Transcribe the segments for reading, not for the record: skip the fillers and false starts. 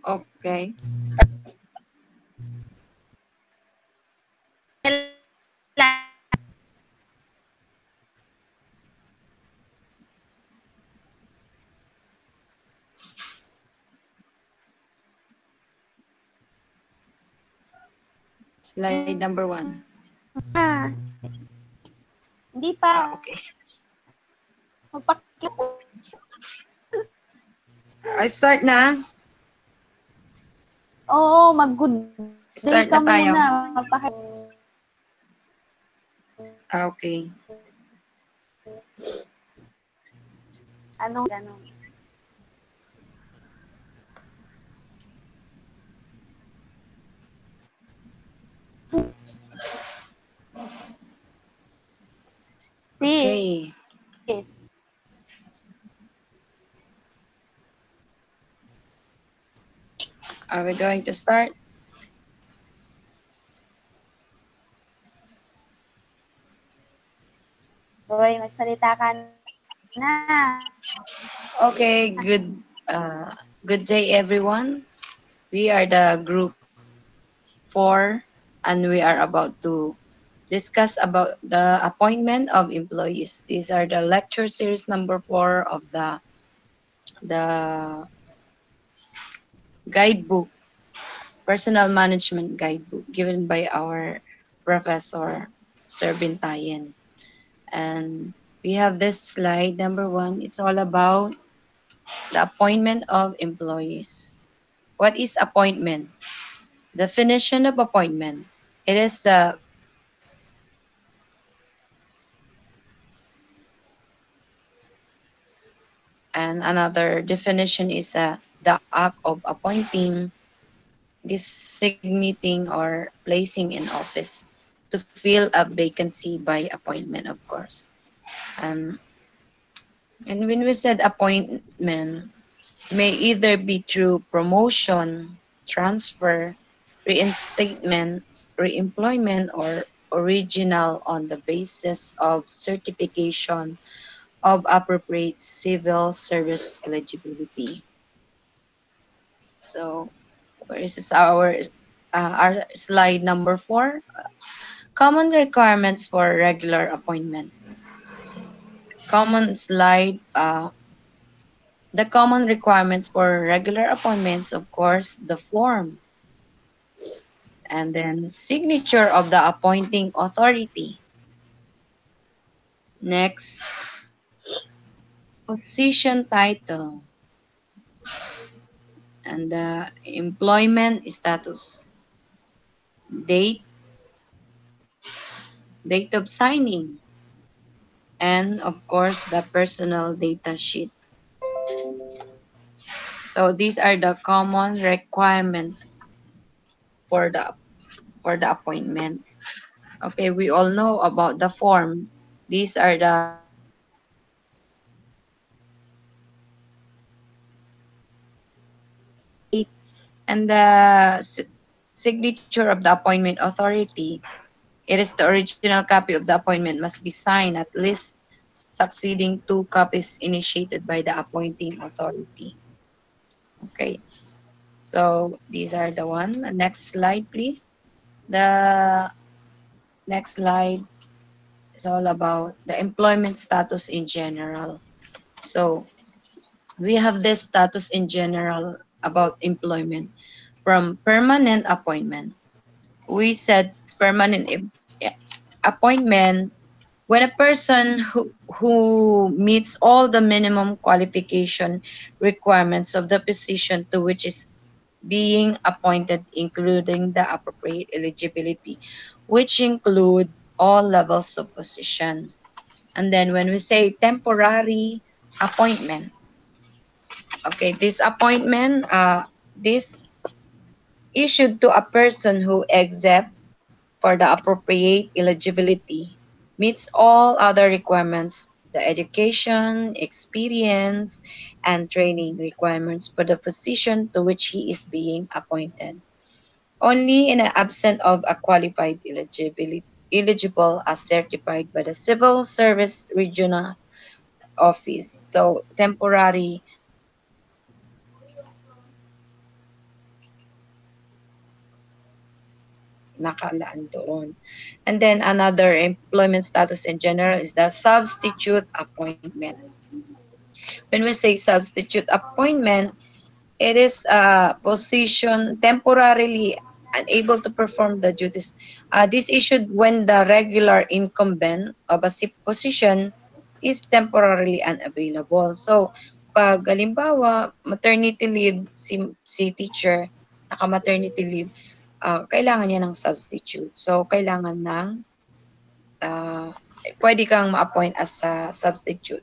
Okay. Slide number 1. Ah, hindi pa. Okay. Magpakita. I start na. Oo, mag-good day Start ka na tayo. muna. Okay. Anong. Okay. Sis. Are we going to start? Hoy, magsalita ka na. Okay, good day everyone. We are the group 4 and we are about to discuss about the appointment of employees. These are the lecture series number 4 of the guidebook, personal management guidebook given by our professor Sir Bintayen. And we have this slide number 1. It's all about the appointment of employees. What is appointment? Definition of appointment. It is the and another definition is the act of appointing, designating, or placing in office to fill a vacancy by appointment, of course. Um, and when we said appointment, may either be through promotion, transfer, reinstatement, reemployment, or original on the basis of certification of appropriate civil service eligibility. So, where is this our slide number 4? Common requirements for regular appointment. Common slide. The common requirements for regular appointments, of course, the form, and then signature of the appointing authority. Next, position title and the employment status, date, date of signing, and of course the personal data sheet. So these are the common requirements for the appointments. Okay, we all know about the form. These are the date and the signature of the appointment authority. It is the original copy of the appointment must be signed at least succeeding 2 copies initiated by the appointing authority. Okay, so these are the one. Next slide, please. The next slide is all about the employment status in general. So we have this status in general about employment from permanent appointment. We said permanent appointment when a person who meets all the minimum qualification requirements of the position to which is being appointed, including the appropriate eligibility, which include all levels of position. And then when we say temporary appointment, okay, this appointment, this issued to a person who except for the appropriate eligibility, meets all other requirements, the education, experience, and training requirements for the position to which he is being appointed. Only in the absence of a qualified eligible as certified by the Civil Service Regional Office. So temporary nakalaan doon. And then another employment status in general is the substitute appointment. When we say substitute appointment, it is a position temporarily unable to perform the duties. This issued when the regular incumbent of a position is temporarily unavailable. So, pag halimbawa, maternity leave si teacher, naka-maternity leave, kailangan niya ng substitute. So, kailangan ng, uh, pwede kang ma-appoint as a substitute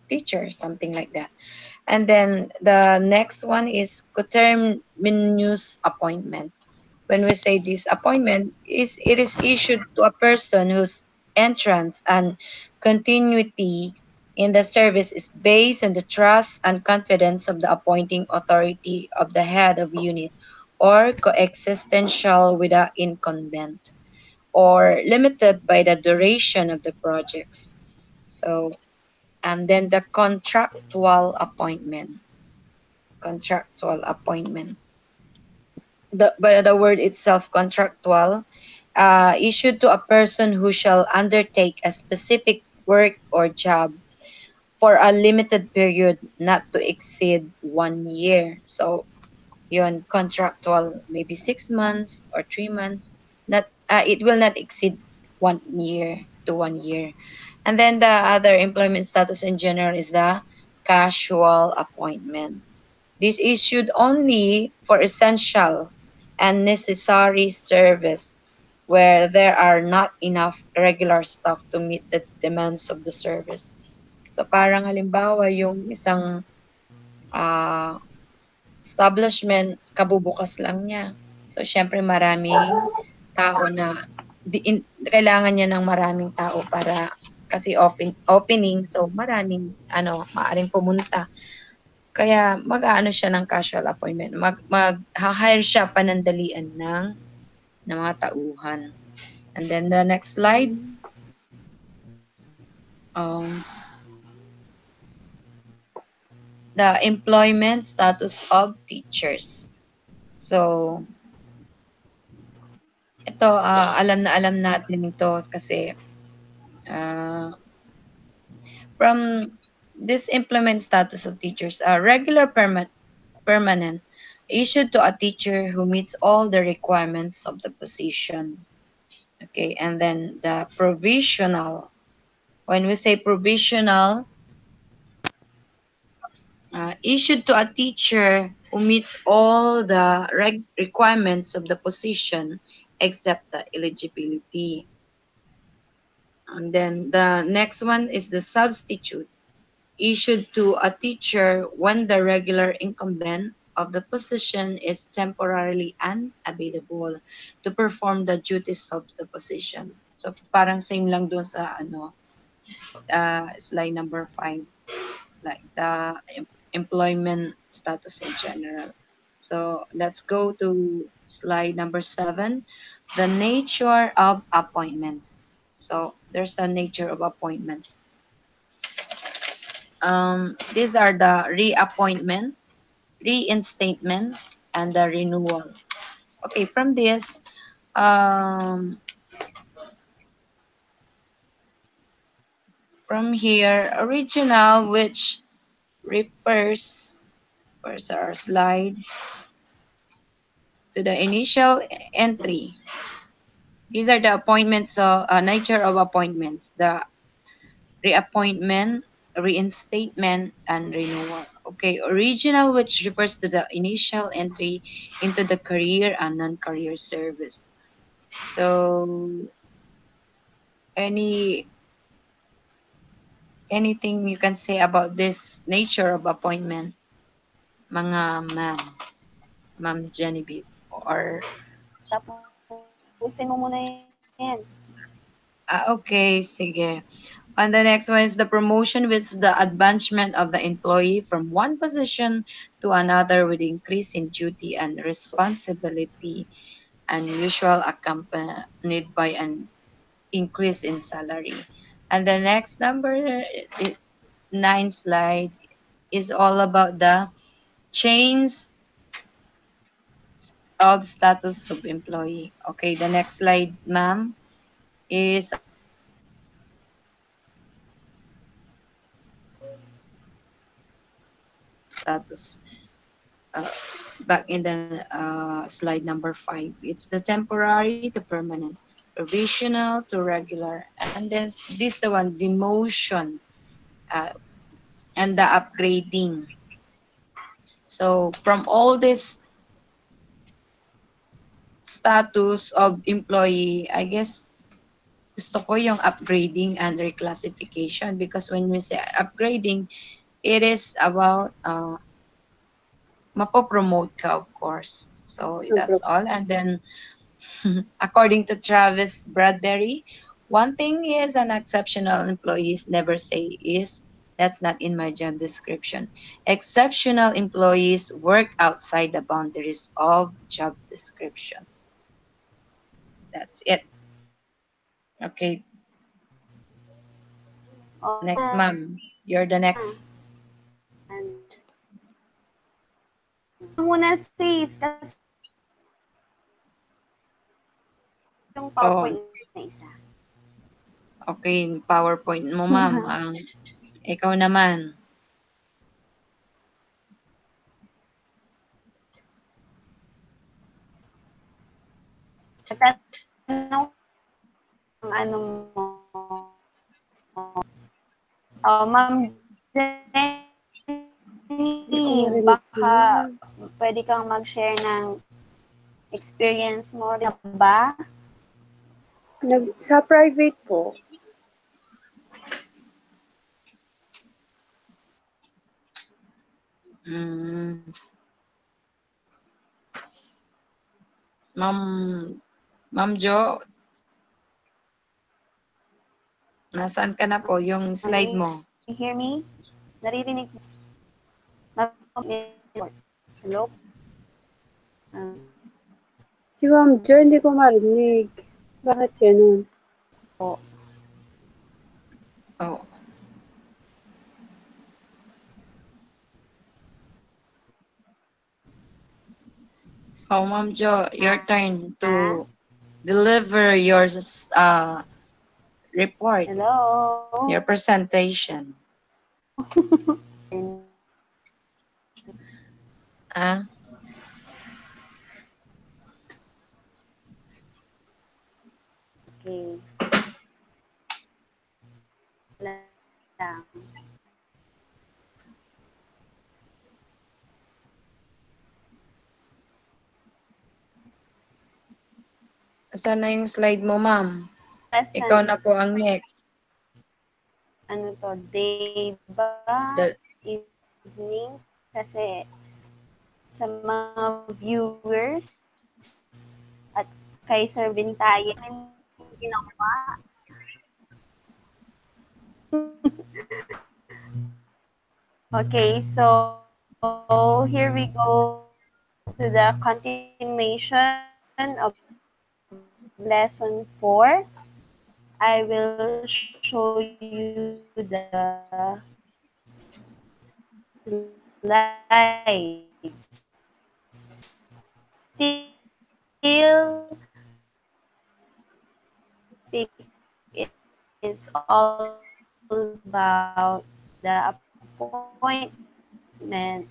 teacher, something like that. And then the next one is coterminous appointment. When we say this appointment, it is issued to a person whose entrance and continuity in the service is based on the trust and confidence of the appointing authority of the head of unit or coexistential with the incumbent or limited by the duration of the projects. So, and then the contractual appointment. By the word itself, contractual, issued to a person who shall undertake a specific work or job for a limited period not to exceed 1 year. So, yun, contractual, maybe 6 months or 3 months. Not, it will not exceed 1 year to 1 year. And then the other employment status in general is the casual appointment. This issued only for essential and necessary service where there are not enough regular staff to meet the demands of the service. So parang halimbawa yung isang ah, establishment kabubukas lang niya. So syempre maraming tao na kailangan niya ng maraming tao para kasi opening, so maraming maaring pumunta. Kaya mag-aano siya ng casual appointment, mag-hire siya panandalian ng mga tauhan. And then the next slide, um, the employment status of teachers. So, ito, alam natin ito kasi uh, from this employment status of teachers, regular permanent issued to a teacher who meets all the requirements of the position. Okay, and then the provisional. When we say provisional, issued to a teacher who meets all the requirements of the position except the eligibility. And then the next one is the substitute, issued to a teacher when the regular incumbent of the position is temporarily unavailable to perform the duties of the position. So parang same lang doon sa slide number 5, like the employment status in general. So let's go to slide number 7, the nature of appointments. So there's the nature of appointments. These are the reappointment, reinstatement, and the renewal. Okay, from this, from here, original, which refers, where's our slide, to the initial entry. These are the appointments, nature of appointments, the reappointment, reinstatement, and renewal. Okay, original, which refers to the initial entry into the career and non-career service. So, any anything you can say about this nature of appointment, mga Ma'am Genevieve, or Tapusin mo muna yan. okay, sige. And the next one is the promotion, which is the advancement of the employee from one position to another with increase in duty and responsibility and usual accompanied by an increase in salary. And the next number, 9 slide, is all about the change of status of employee. Okay, the next slide, ma'am, is about status. Uh, Back in the slide number 5, it's the temporary to permanent, provisional to regular, and then this the one, demotion, uh, and the upgrading. So from all this status of employee, I guess gusto ko yung upgrading and reclassification, because when we say upgrading, it is about mapopromote ka, of course. So that's all. And then according to Travis Bradbury, one thing is an exceptional employees never say is that's not in my job description. Exceptional employees work outside the boundaries of job description. That's it. Okay, next, ma'am. You're the next. Muna sis, kasi yung Oh, PowerPoint na isa. okay. PowerPoint mo, ma'am. Ikaw naman. Tatanong ang ano mo. Oh, Ma'am Jenny, baka pwede kang mag-share ng experience mo rin ba? Sa private po. Mm. Ma'am, Ma'am Jo, nasaan ka na po? Yung slide mo. You hear me? Naririnig mo? Hello? Si Ma'am Jo, hindi ko marinig. Bakit ganun? Po. Oh. Oh, Ma'am Jo, your turn to deliver your report, Hello? your presentation. Ah, Okay. Lang. saan na yung slide mo, ma'am? Ikaw na po ang next. Ano to? Day ba? Evening? Kasi sa mga viewers at kay Sir Bintayan, ginawa. Okay, so here we go to the continuation of lesson 4. I will show you the slides. Still, the topic is all about the appointment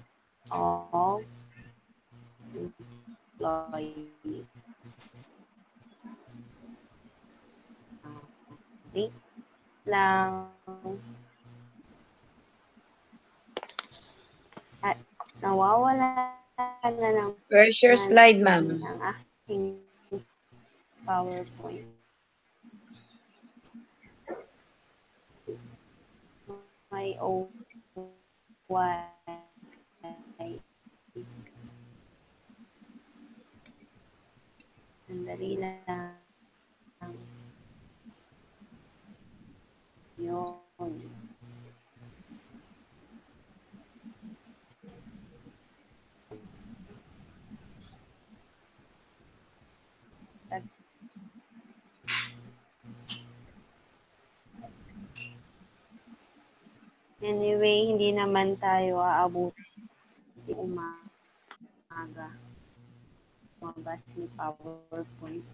of employees. Wait lang. At nawawala na naman Where's your slide, ma'am? ang aking PowerPoint. May OY. Sandali lang. Yun. Anyway, hindi naman tayo aabuti umaga. lumabas ni PowerPoint.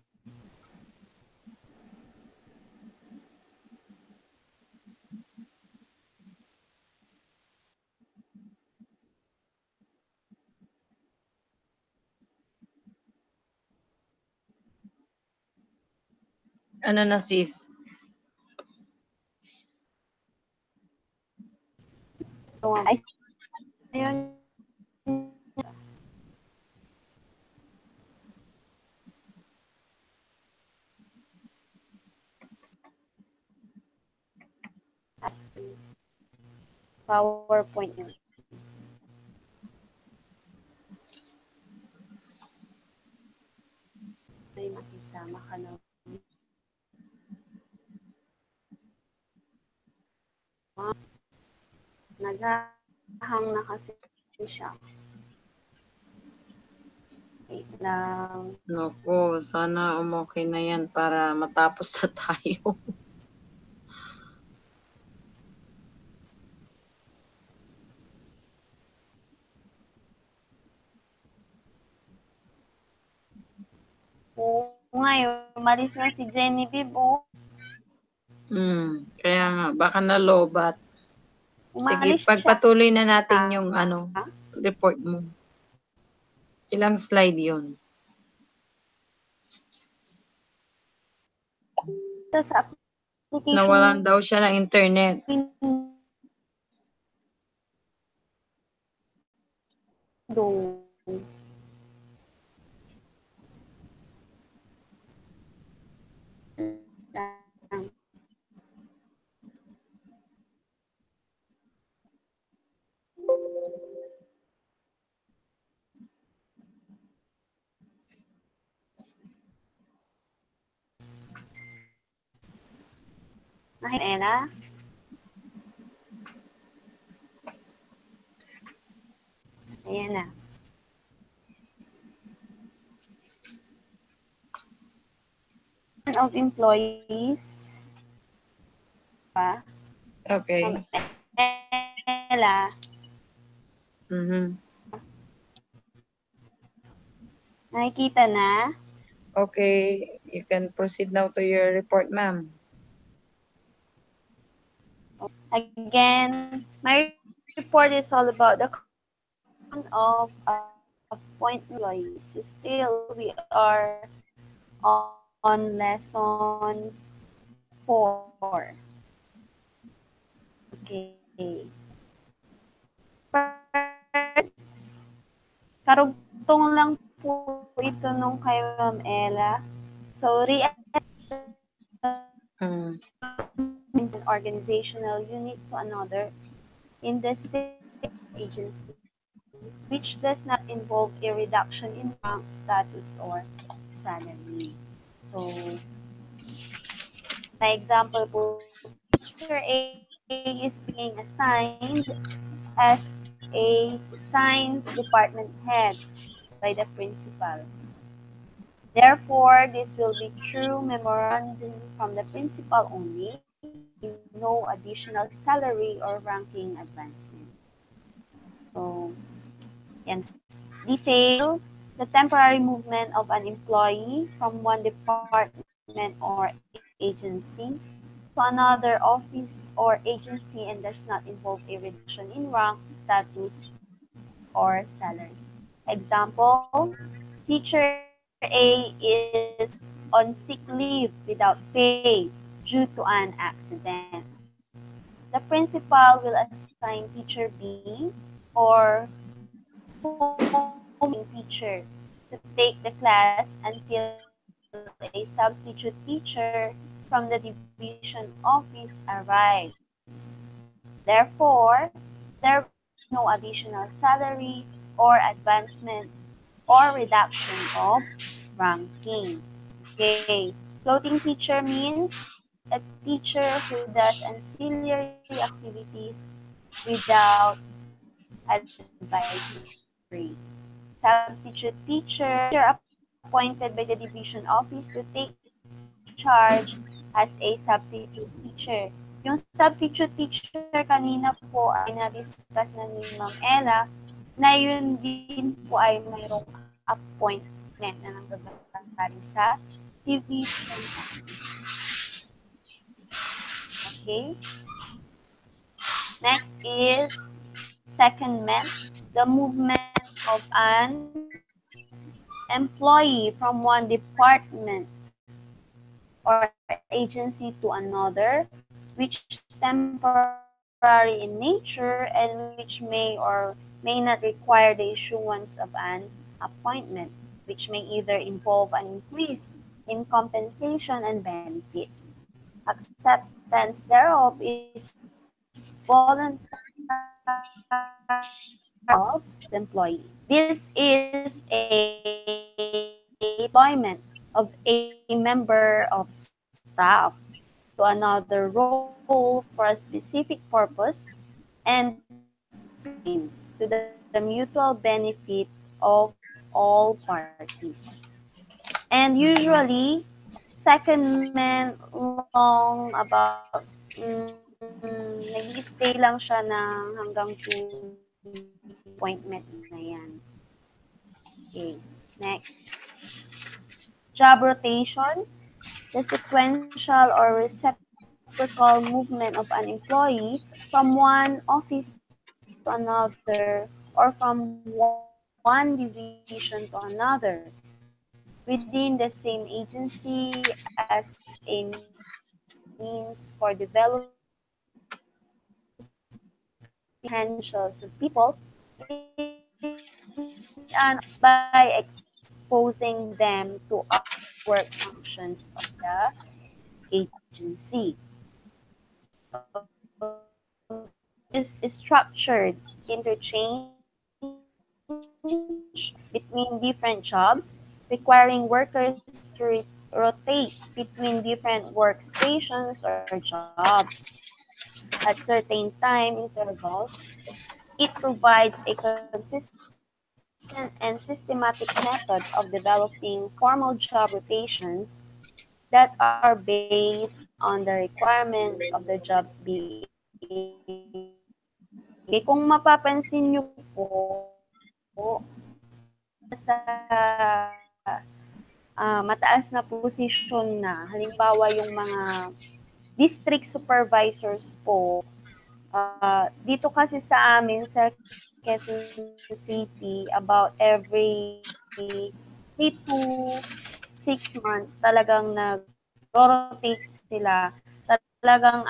Ano na sis? Ayun. PowerPoint yun. May makisama ka na. Naghahang na kasi siya. Wait lang. Naku, sana umokay na yan para matapos na tayo. Oo nga, umalis na si Genevieve. Oh. Kaya nga, baka nalobat. Sige, Umalis pagpatuloy na natin siya. yung report mo. Ilang slide yon? Sa application Nawalan daw siya ng internet. window. Ella? Ayan na. Of employees. Okay. Ella. Nakikita na? Okay, you can proceed now to your report, ma'am. Again, my report is all about the count of appointment employees. Still, we are on lesson 4. Okay. First, karugtong lang po ito nung kay Ma'am Ella. So, an organizational unit to another in the same agency, which does not involve a reduction in rank, status, or salary. So, my example po, teacher A is being assigned as a science department head by the principal. Therefore, this will be true memorandum from the principal only, no additional salary or ranking advancement. So, yan, detail, the temporary movement of an employee from one department or agency to another office or agency and does not involve a reduction in rank, status, or salary. Example, teacher A is on sick leave without pay due to an accident. The principal will assign teacher B or home teacher to take the class until a substitute teacher from the division office arrives. Therefore, there will be no additional salary or advancement or reduction of ranking. Okay. Floating teacher means a teacher who does ancillary activities without advisory. Substitute teacher appointed by the division office to take charge as a substitute teacher. Yung substitute teacher kanina po ay na-discuss na ni Ma'am Ella na yun din po ay mayroong appointment. appointment na nanggagaling sa division office. Okay? Next is secondment, the movement of an employee from one department or agency to another, which temporary in nature and which may or may not require the issuance of an appointment, which may either involve an increase in compensation and benefits. Acceptance thereof is voluntary of the employee. This is a deployment of a member of staff to another role for a specific purpose and pertaining to the mutual benefit of all parties. And usually, secondment long about nag-stay lang siya ng hanggang 2 years yung appointment na yan. Okay, next. Job rotation, the sequential or reciprocal movement of an employee from one office to another or from one division to another within the same agency as a means for developing formal job rotations that are based on the requirements of the jobs being performed. It provides a consistent and systematic method of developing formal job rotations that are based on the requirements of the agency. So this is structured interchange between different jobs, requiring workers to rotate between different workstations or jobs at certain time intervals. It provides a consistent and systematic method of developing formal job rotations that are based on the requirements of the jobs being performed. Okay, kung mapapansin nyo po, mataas na posisyon na, halimbawa yung mga district supervisors po, dito kasi sa amin sa Quezon City, about every 3 to 6 months talagang nag-rotate sila. Talagang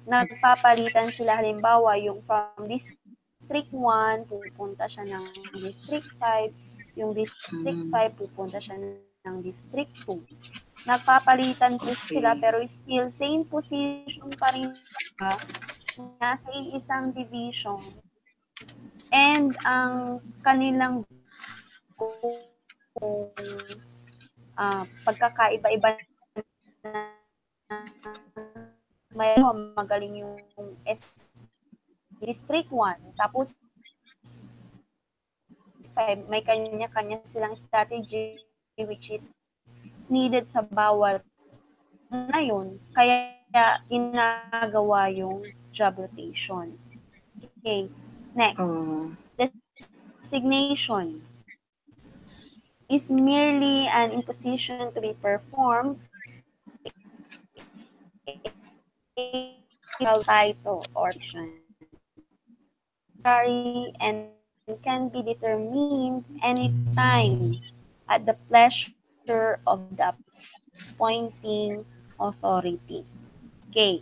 nagpapalitan sila. Halimbawa, yung from District 1, pupunta siya ng District 5. Yung District 5, pupunta siya ng District 2. Nagpapalitan po sila, pero still, Okay. same position pa rin sila nasa isang division. And ang kanilang goal kung pagkakaiba-iba ng magaling yung District 1, tapos District 5, may kanya-kanya silang strategy which is needed sa bawat division na yun. Kaya ginagawa yung job rotation. Okay, next. Oh. Designation is merely an imposition to be performed to a title or position. It is arbitrary and can be determined anytime at the pleasure of the appointing authority. Okay.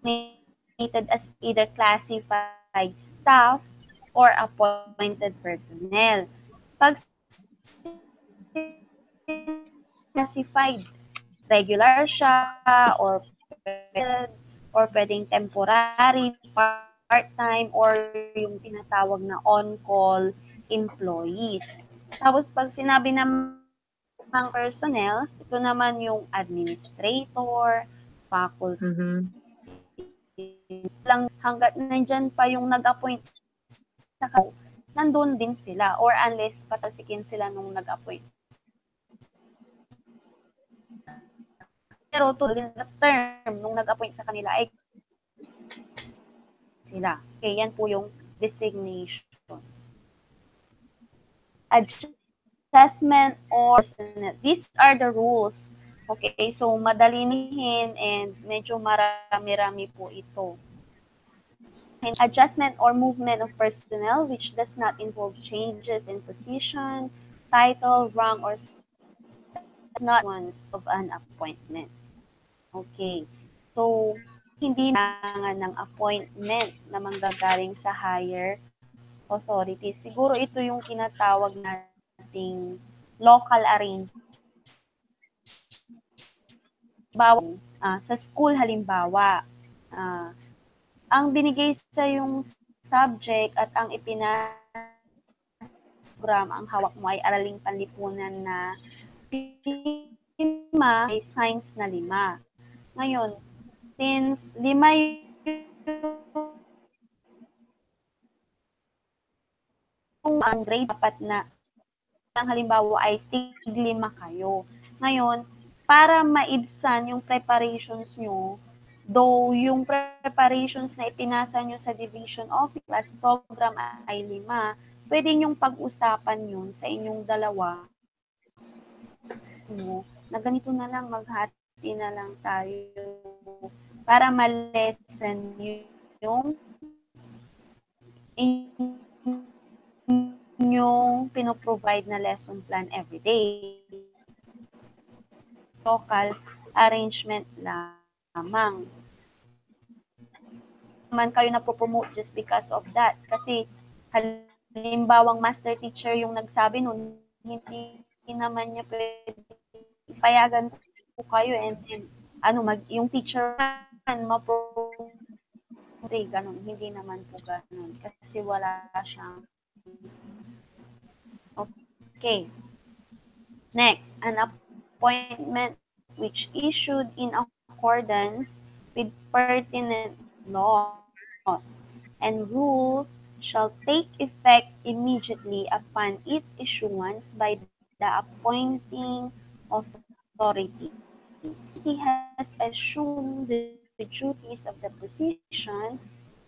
Designated as either classified staff or appointed personnel. Pag classified, regular siya or pwedeng temporary, part-time, or yung tinatawag na on-call employees. Tapos pag sinabi namang personnel, ito naman yung administrator, faculty Mm-hmm. lang hangga't nandyan pa yung nag-appoint sa nandun din sila or unless patalsikin sila nung nag-appoint sa kanila. Pero to the term nung nag-appoint sa kanila ay sila. Okay, yan po yung designation. adjustment or personnel. These are the rules. Okay, so madalinihin and medyo marami-rami po ito. Adjustment or movement of personnel which does not involve changes in position, title, rank, or status is not ones of an appointment. Okay. So, hindi kailangan ng appointment na manggagaling sa higher authority. Siguro ito yung tinatawag nating local arrangement. Sa school halimbawa, ah, ang binigay sa yung subject at ang ipinasa program, ang hawak mo ay araling panlipunan na 5, ay science na 5. Ngayon, since 5 yung grade, dapat na ang halimbawa ay tig-5 kayo. Ngayon, para maibsan yung preparations nyo, though yung preparations na ipinasa nyo sa division office class program ay 5, pwede nyong pag-usapan yun sa inyong dalawa mo na ganito na lang, maghati na lang tayo para ma-lessen yung inyong pinoprovide na lesson plan everyday. Local arrangement lamang. Naman kayo na promote just because of that. Kasi halimbawang master teacher yung nagsabi nun, hindi naman niya pwede payagan po kayo and then yung teacher ma-promote ganun. Hindi naman po ganun kasi wala siyang okay. Next, an appointment which issued in accordance with pertinent laws and rules shall take effect immediately upon its issuance by the appointing authority. He has assumed the duties of the position,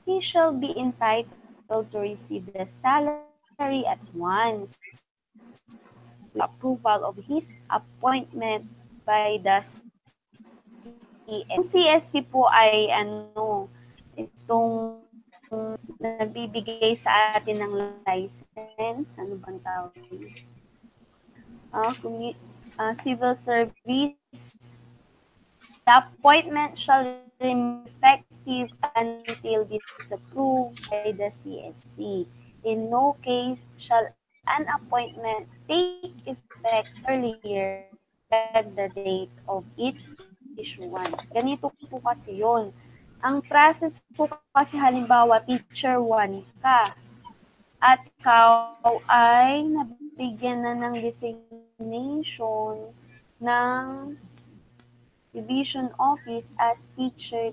he shall be entitled to receive the salary at once with approval of his appointment by the CSC. Yung CSC po ay itong nagbibigay sa atin ng license. Ano bang tawag? Civil service. The appointment shall remain effective until disapproved by the CSC. In no case shall an appointment take effect earlier than the date of its issuance. Ganito po kasi yun. Ang process po kasi halimbawa, teacher 1 ka at ikaw ay nabigyan na ng designation ng division office as teacher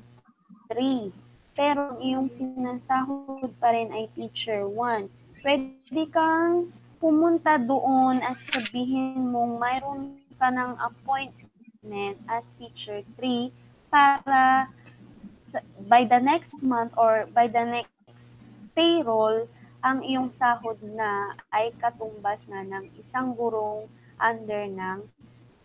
3. Pero yung sinasahod pa rin ay teacher 1. Pwede kang pumunta doon at sabihin mong mayroon ka ng appointment as teacher 3 para by the next month or by the next payroll, ang iyong sahod na ay katumbas na ng isang gurong under ng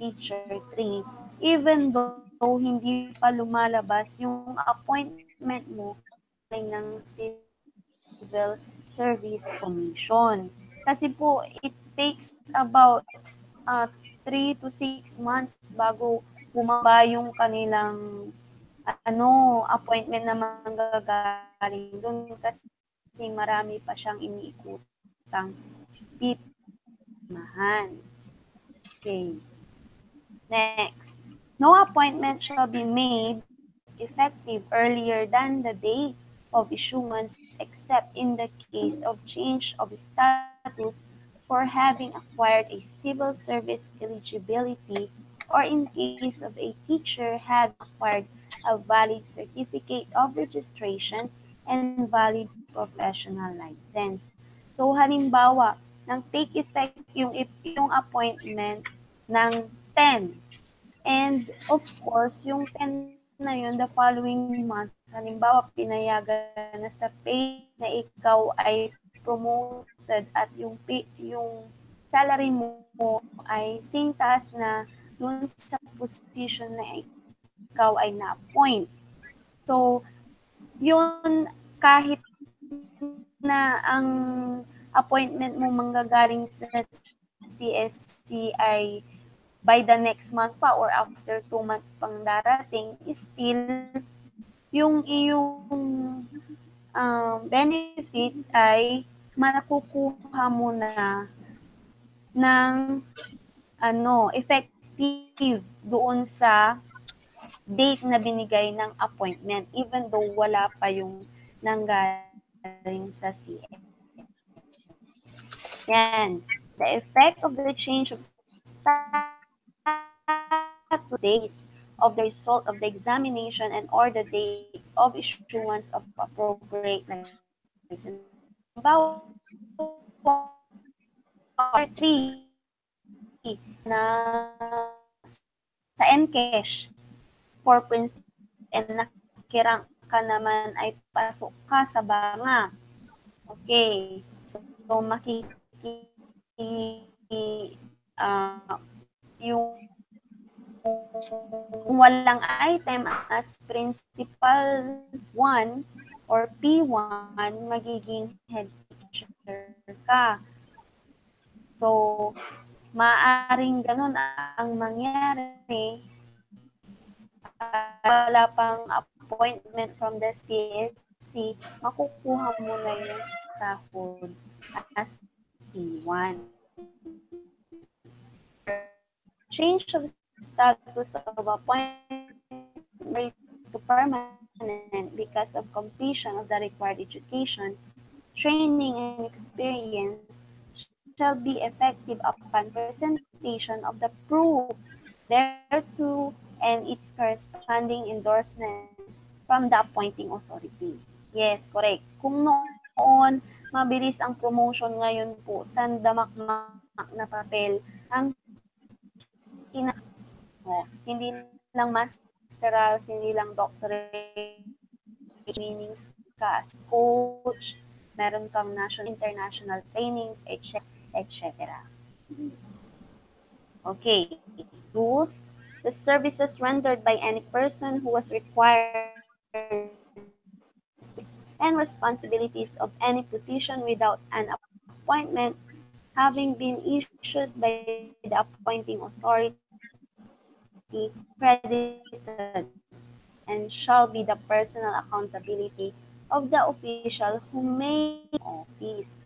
teacher 3. Even though hindi pa lumalabas yung appointment mo ng Civil Service Commission. Kasi po, it takes about 3 to 6 months bago bumaba yung kanilang appointment na manggagaling doon kasi marami pa siyang iniikutang pipirmahan. Okay. Next, no appointment shall be made effective earlier than the day of issuance except in the case of change of status for having acquired a civil service eligibility or in case of a teacher having acquired a valid certificate of registration and valid professional license. So halimbawa, nang take effect yung appointment ng 10. And of course, yung 10 na yun, the following month, halimbawa, pinayagan na sa pay na ikaw ay promoted at yung salary mo ay same taas na dun sa position na ikaw ay na-appoint. So, yun, kahit na ang appointment mo manggagaling sa CSC ay by the next month pa or after 2 months pang darating, still, yung iyong benefits ay makukuha mo na ng effective doon sa date na binigay ng appointment even though wala pa yung nanggaling sa CSC. Yan. The effect of the change of status days of the result of the examination and or the date of issuance of appropriate license plate. Halimbawa, sa Encash for principal and nakirang ka naman ay pasok ka sa banga. Okay. So, yung walang item as principal 1 or P1, magiging head teacher ka. So, maaring ganun ang mangyari wala pang appointment from the CSC, makukuha mo na yung sahod as P1. Change of status of appointment to permanent because of completion of the required education, training, and experience shall be effective upon presentation of the proof thereto and its corresponding endorsement from the appointing authority. Yes, correct. Kung noon, mabilis ang promotion, ngayon po, sandamakmak na papel ang hindi lang masterals, hindi lang doctorate, trainings ka as coach, meron kang national, international trainings, etc. Okay. Rules. The services rendered by any person who was required and responsibilities of any position without an appointment having been issued by the appointing authority credited and shall be the personal accountability of the official who made office.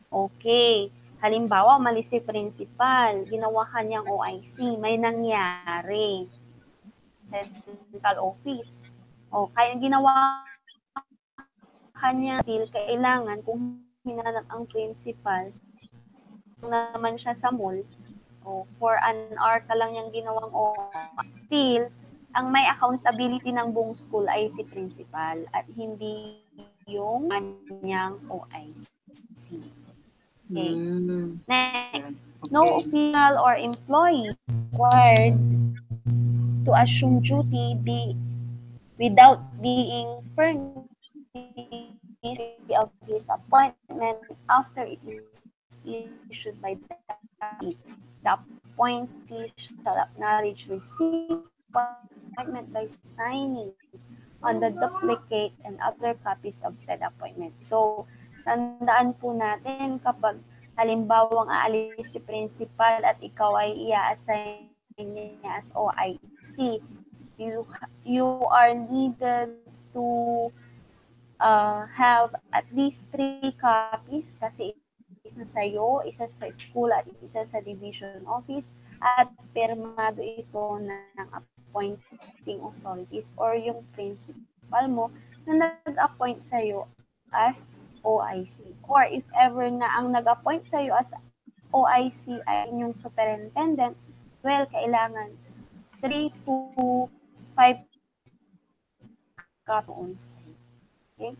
Okay. Halimbawa, umalis si principal, ginawa kanyang OIC, may nangyari central office. O, kaya ginawa kanya still, kailangan kung hinanap ang principal, naman siya sa mall, o for an hour ka lang niyang ginawang still, ang may accountability ng buong school ay si principal at hindi yung kanyang OIC. Okay. Next, no official or employee required to assume duty without being furnished of his appointment after it is issued by the appointee. The appointee shall acknowledge receipt of the appointment by signing on the duplicate and other copies of said appointment. So, tandaan po natin kapag halimbawang aalis si principal at ikaw ay i-assign niya as OIC, you are needed to have at least 3 copies kasi isa sa'yo, isa sa school at isa sa division office at permado ito ng appointing authorities or yung principal mo na nag-appoint sa'yo as OIC. Or if ever na ang nag-appoint sa'yo as OIC ay inyong superintendent, well, kailangan 3 to 5 copies on site. Okay?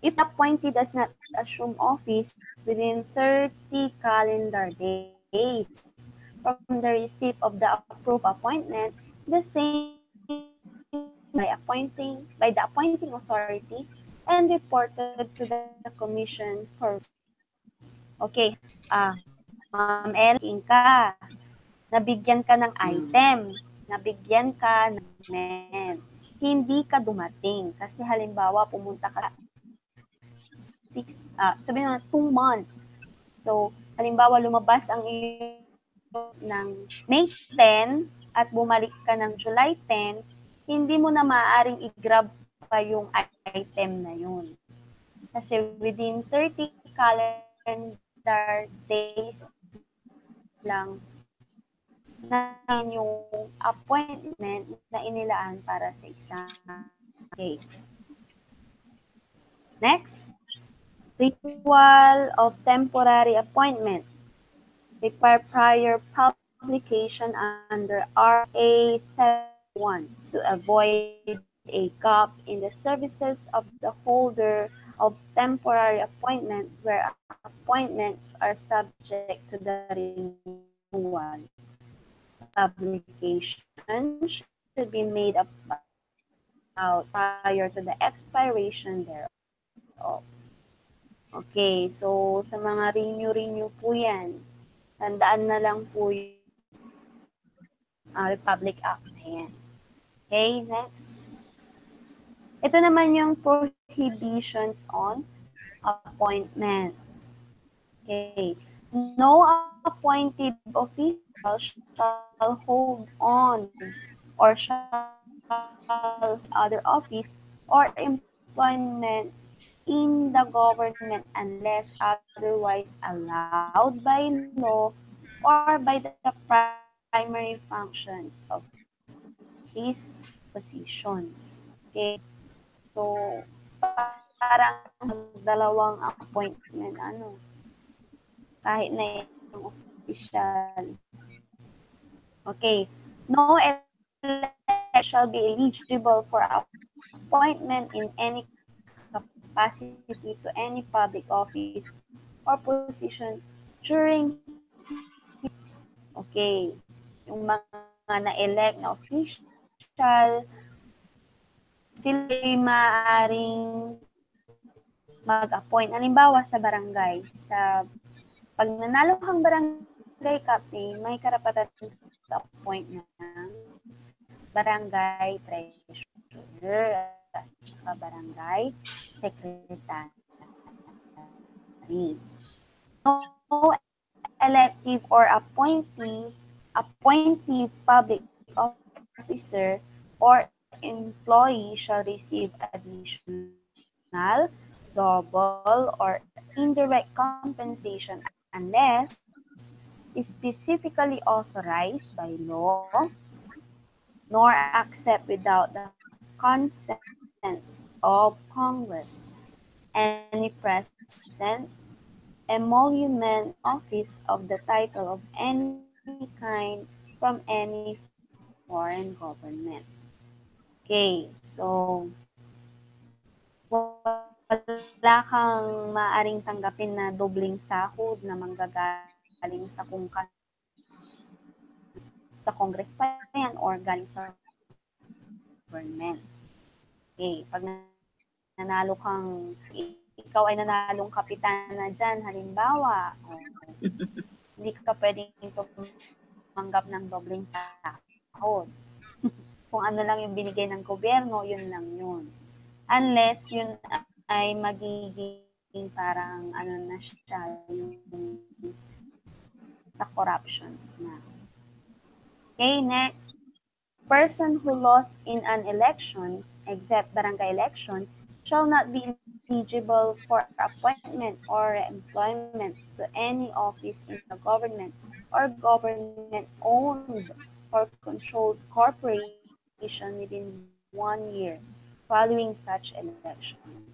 If the appointee does not assume office within 30 calendar days from the receipt of the approved appointment, the same by the appointing authority and reported to the commission for. Okay. Ma'am Ellen, nabigyan ka ng Mm. item, nabigyan ka ng payment, hindi ka dumating. Kasi halimbawa, pumunta ka 2 months. So, halimbawa, lumabas ang iyong ng May 10 at bumalik ka ng July 10, hindi mo na maaaring i-grab pa yung item na yun. Kasi within 30 calendar days lang na yung appointment na inilaan para sa exam. Okay. Next, renewal of temporary appointment. Require prior publication under RA 701 to avoid a gap in the services of the holder of temporary appointment where appointments are subject to the renewal. Publication should be made about prior to the expiration thereof. Okay, so sa mga renew po yan, tandaan na lang po yung Republic Act na yan. Okay, next. Ito naman yung prohibitions on appointments. Okay, no appointed official shall hold on or shall hold any other office or employment in the government unless otherwise allowed by law or by the primary functions of his positions. Okay, so parang magdalawang appointment, kahit na isang official. Okay, no elected official shall be eligible for appointment in any capacity to any public office or position during his Okay, yung mga na-elect na official, sila ay maaaring mag-appoint. Halimbawa sa barangay, pag nanalo kang barangay captain, may karapatan ka appoint ng barangay treasurer at saka barangay secretary. No elective or appointee public officer or employee shall receive additional, double, or indirect compensation unless specifically authorized by law, nor accept without the consent of Congress any present emolument office of the title of any kind from any foreign government. Okay, so wala kang maaring tanggapin na dobling sahod na manggagaling sa Congress pa yan or galing sa government. Okay, pag nanalo kang, ikaw ay nanalong kapitan na dyan, halimbawa, hindi ka pwedeng tumanggap ng dobling sahod. Kung ano lang yung binigay ng gobyerno, yun lang yun. Unless yun ay magiging parang ano na siya, yung sa corruptions na. Okay, next. Person who lost in an election, except barangay election, shall not be eligible for appointment or employment to any office in the government or government-owned or controlled corporation within 1 year following such election.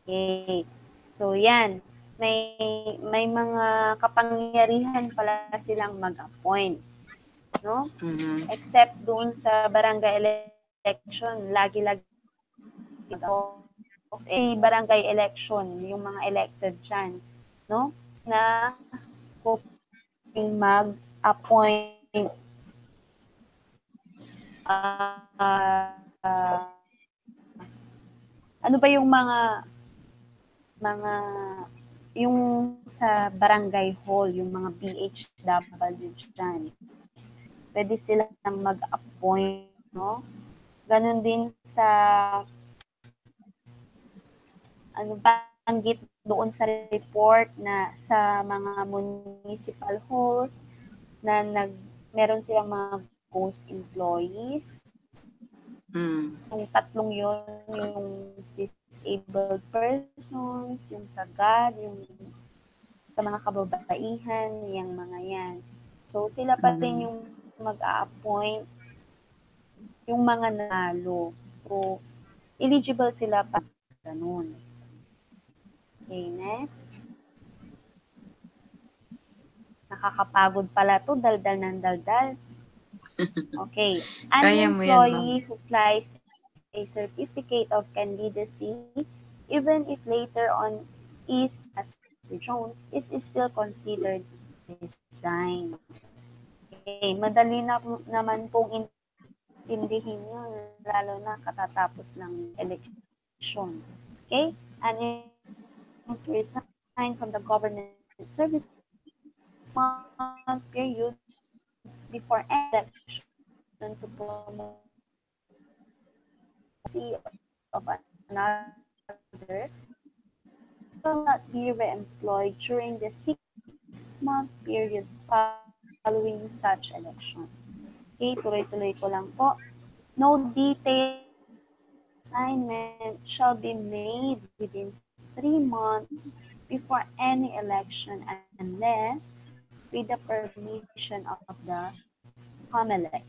Okay. So, yan. May mga kapangyarihan pala silang mag-appoint. No? Mhm. Except doon sa barangay election, lagi-lagi mag-appoint. Kasi barangay election, yung mga elected dyan, no? Na pwedeng mag-appoint ano ba yung mga yung sa barangay hall, yung mga BHW dyan, pwede silang mag-appoint, no? Ganon din sa, ano, banggit doon sa report na sa mga municipal halls na meron silang mga ghost employees. Mm. Yung tatlong yun, yung disabled persons, yung sagad, yung sa mga kababaihan, yung mga yan. So, sila pa rin Mm. yung mag-a-appoint yung mga nanalo. So, eligible sila pa ganun. Okay, next. Nakakapagod pala to, daldal ng daldal. Okay, an Kaya mo yan, ma'am. employee who flies a certificate of candidacy, even if later on is, as withdrawn, is still considered resigned. Okay, madali na naman pong intindihin yun, lalo na katatapos ng election. Okay, an employee resigned from the government service month period before any election to promote of another shall not be reemployed during the 6-month period following such election. Okay, tuloy-tuloy ko lang po. No detailed assignment shall be made within 3 months before any election unless with the permission of the COMELEC.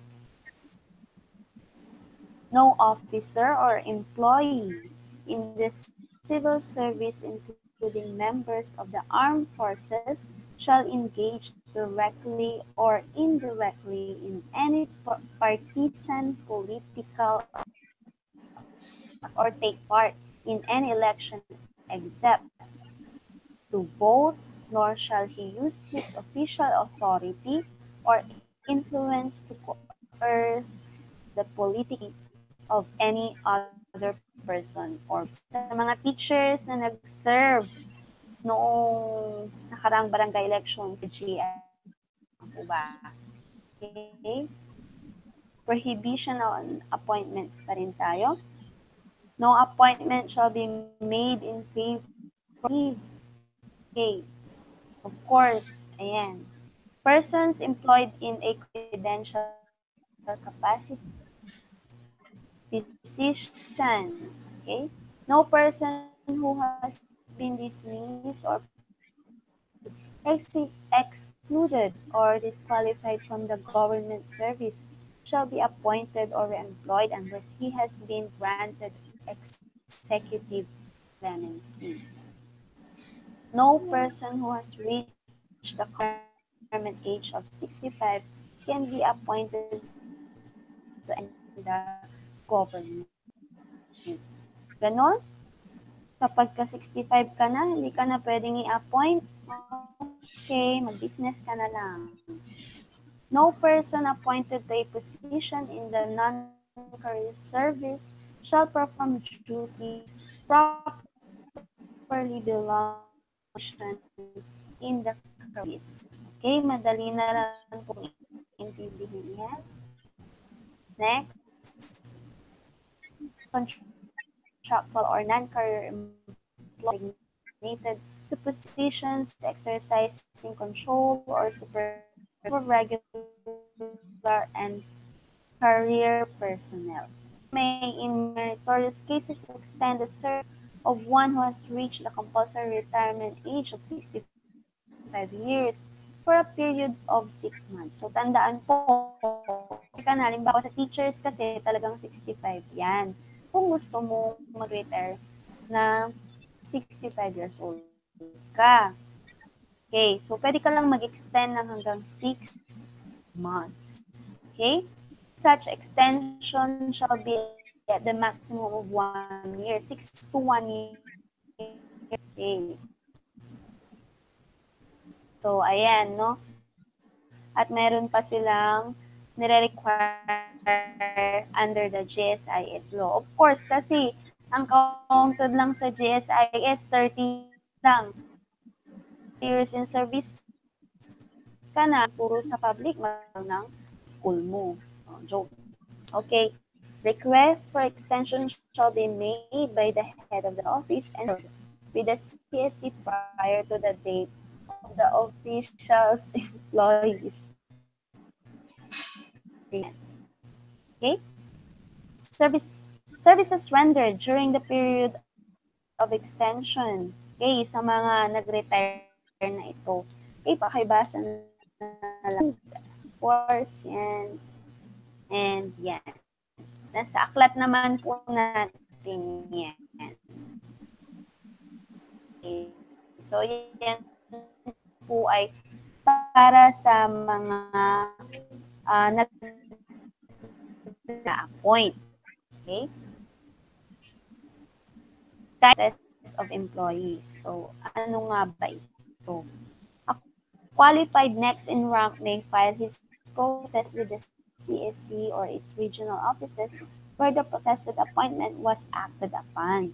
No officer or employee in the civil service, including members of the armed forces, shall engage directly or indirectly in any partisan political activity or take part in any election except to vote, nor shall he use his official authority or influence to coerce the political activity of any other person or organization. Sa mga teachers na nag-serve noong nakaraang barangay elections sa GI po ba? Okay? Prohibition on appointments pa rin tayo. No appointment shall be made in favor of leave. Okay. Of course, ayan. Persons employed in a confidential capacity, physicians, okay? No person who has been dismissed or excluded or disqualified from the government service shall be appointed or reemployed unless he has been granted executive clemency. No person who has reached the retirement age of 65 can be appointed to any position in the government. Ganon? Kapag ka 65 ka na, hindi ka na pwedeng i-appoint. Okay, mag-business ka na lang. No person appointed to a position in the non-career service shall perform duties properly belonging to the position in the career service. Okay, madali na lang pong intindihin yan. Next, contractual or non-career employees designated to positions exercising control or supervision over regular and career personnel. May, in meritorious cases, extend the service of one who has reached the compulsory retirement age of 65 years for a period of 6 months. So, tandaan po, ka na, halimbawa sa teachers kasi talagang 65 yan. Kung gusto mong mag-retire na 65 years old ka. Okay, so pwede ka lang mag-extend ng hanggang 6 months. Okay? Such extension shall be at the maximum of 1 year, 6 to 1 year. Okay. So, ayan, no? At meron pa silang nire-require under the GSIS law. Of course, kasi ang counted lang sa GSIS, 30 years lang. years in service ka na, puro sa public, magkaroon ng school mo. Oh, joke. Okay. Request for extension shall be made by the head of the office and filed with the CSC prior to the date of the official's employee's agreement. Okay? Services rendered during the period of extension. Okay, sa mga nag-retire na ito. Okay, pakibasa na lang. Course, and yan. Nasa aklat naman po natin yan. Okay, so yan po ay para sa mga nag-appoint. Okay? Types of employees. So, ano nga ba ito? A qualified next in rank may file his protest with the CSC or its regional offices where the protested appointment was acted upon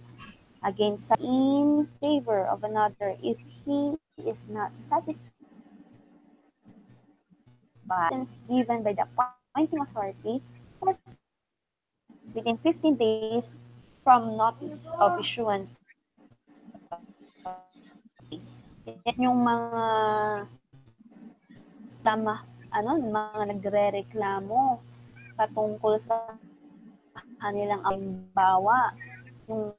against in favor of another if he is not satisfied given by the appointing authority within 15 days from notice of issuance of yan yung mga mga nagrereklamo patungkol sa kanilang halimbawa yung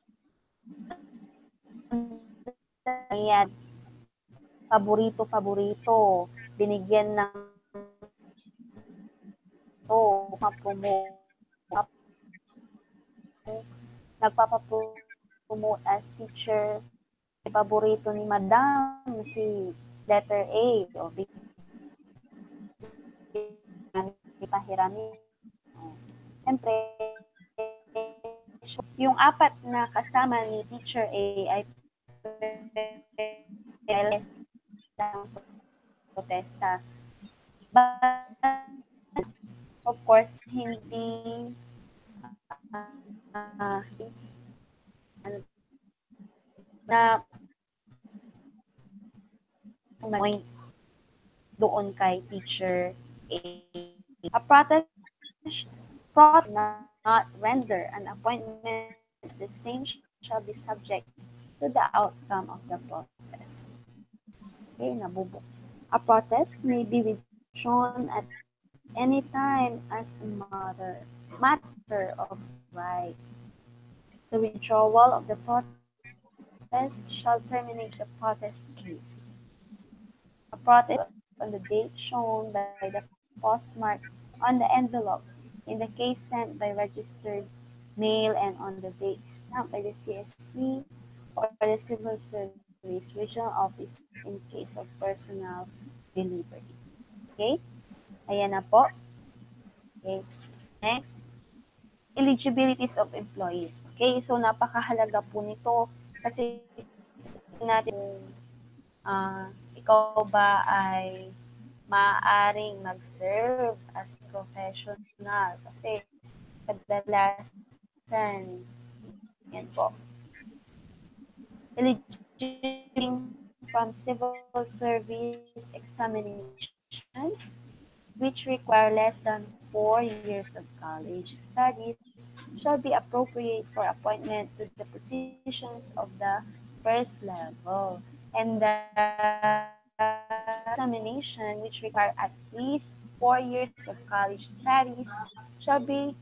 ayan, paborito binigyan ng to ma-promote nagpapapromote as teacher paborito ni madam si letter A o pahirami. Siyempre, yung apat na kasama ni teacher A ay protesta. But, of course, hindi na point doon kay teacher A. A protest not render an appointment the same shall be subject to the outcome of the protest. Okay, nabubuk. A protest may be withdrawn at any time as a matter of right. The withdrawal of the protest shall terminate the protest case. A protest on the date shown by the postmark on the envelope in the case sent by registered mail and on the date stamped by the CSC or the Civil Service Regional Office in case of personal delivery. Okay? Ayan na po. Okay. Next, eligibilities of employees. Okay, so napakahalaga po nito kasi natin ikaw ba ay maaaring mag-serve as professional kasi kadalasan yan po. Eligibility from civil service examinations which require less than 4 years of college studies shall be appropriate for appointment to the positions of the first level. And the examination which require at least 4 years of college studies shall be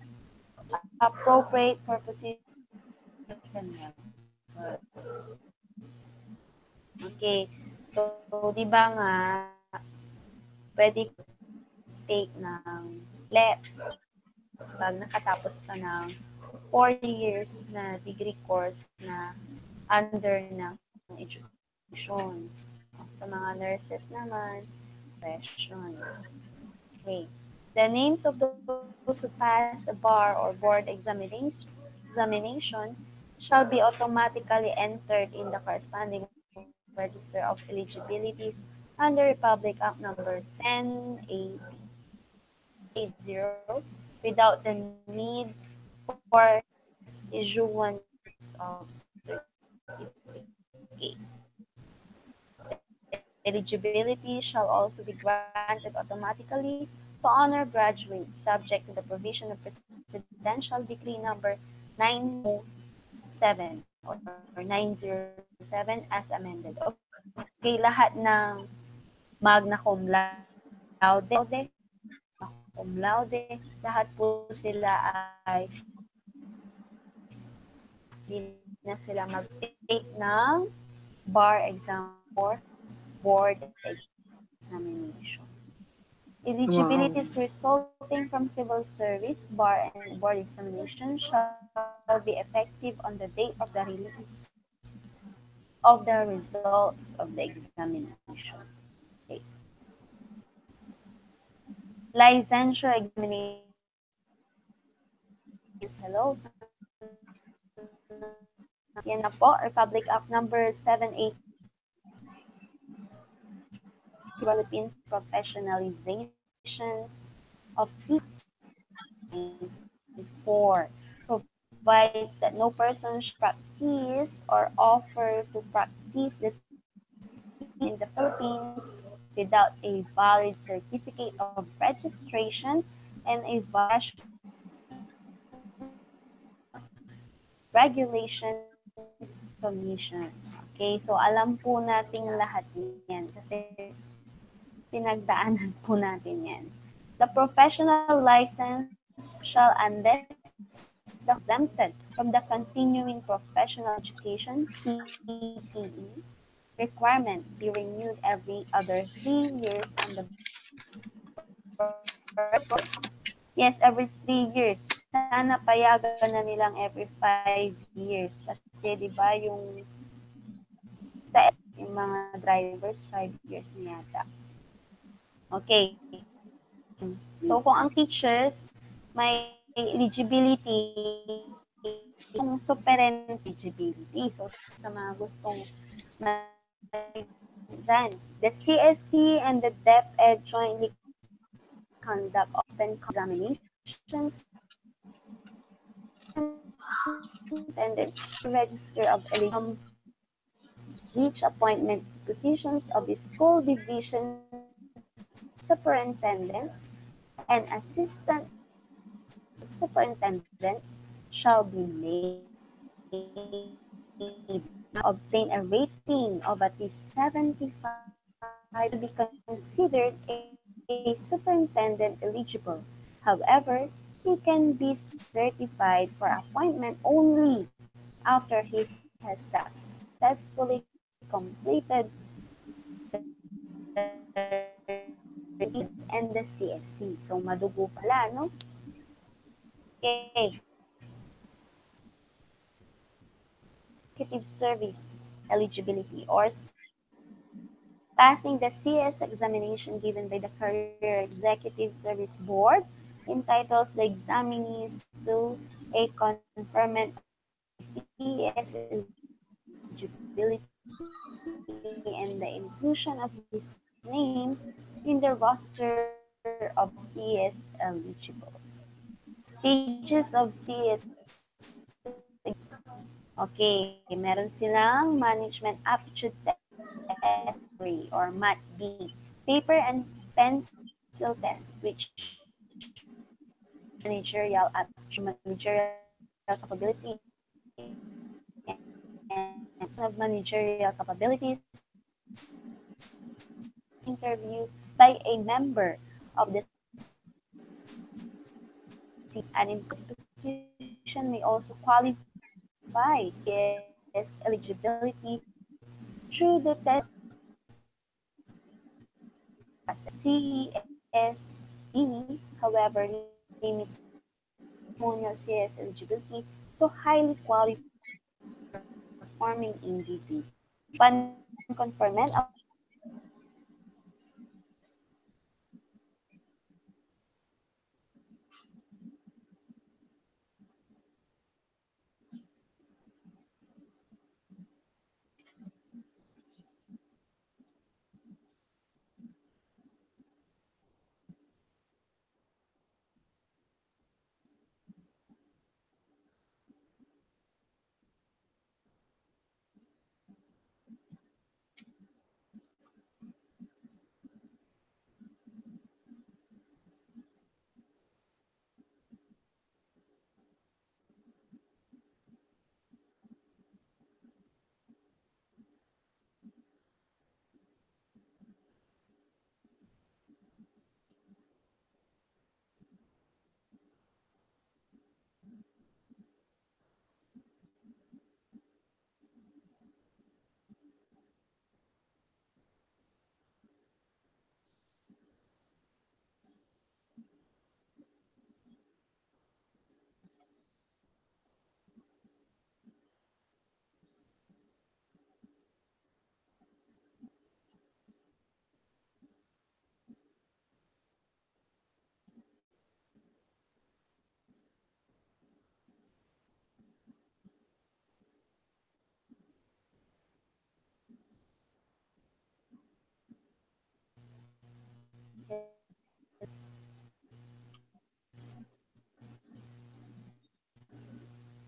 appropriate for position second level. Okay. So, di ba nga, pwede take ng LEP pag nakatapos ka ng 4 years na degree course na under ng education. Sa mga nurses naman, professions. Okay. The names of those who pass the bar or board examination shall be automatically entered in the corresponding register of eligibilities under Republic Act number 1080 without the need for issuance of certificate. Eligibility shall also be granted automatically to honor graduates subject to the provision of Presidential Decree number 907 or 907 as amended. Okay, lahat ng magna cum laude, lahat po sila ay hindi na sila mag-take ng bar exam or board examination. Wow. Eligibilities resulting from civil service, bar, and board examination shall be effective on the date of the release of the results of the examination. Okay. Licensure examination hello, yan na po, Republic Act number 780 Professionalization of Teachers 1994 provides that no person shall practice or offer to practice the teaching in the Philippines without a valid certificate of registration and a National Regulation Commission. Okay, so alam po nating lahat yan kasi pinagdaanan po natin yan. The professional license shall unless the exempted from the continuing professional education CPE requirement be renewed every other 3 years on the yes, every 3 years. Sana payagan na nilang every 5 years. Kasi, di ba, yung mga drivers, 5 years na yata. Okay. So, kung ang teachers may eligibility, yung superintendent eligibility. So, sa mga gustong dyan, the CSC and the DepEd jointly conduct open examinations superintendents register of reach appointments to positions of the school division superintendents and assistant superintendents shall be made obtain a rating of at least 75 to be considered a superintendent eligible. However, he can be certified for appointment only after he has successfully completed the and the CSC. So, madugo pala, no? Okay. Executive Service eligibility or passing the CS examination given by the Career Executive Service Board entitles the examinees to a conferment of CS eligibility and the inclusion of his name in the roster of CS eligibles. Stages of CS okay, meron silang Management Aptitude Test 3 or MAT B, Paper and Pencil Test, which managerial capability and of managerial capabilities interview by a member of the CSC. An in this position may also qualify CS eligibility through the testing CSE, however, limits ceremonial CS eligibility to highly qualified performing individuals. Upon conferment of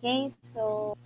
Okay, so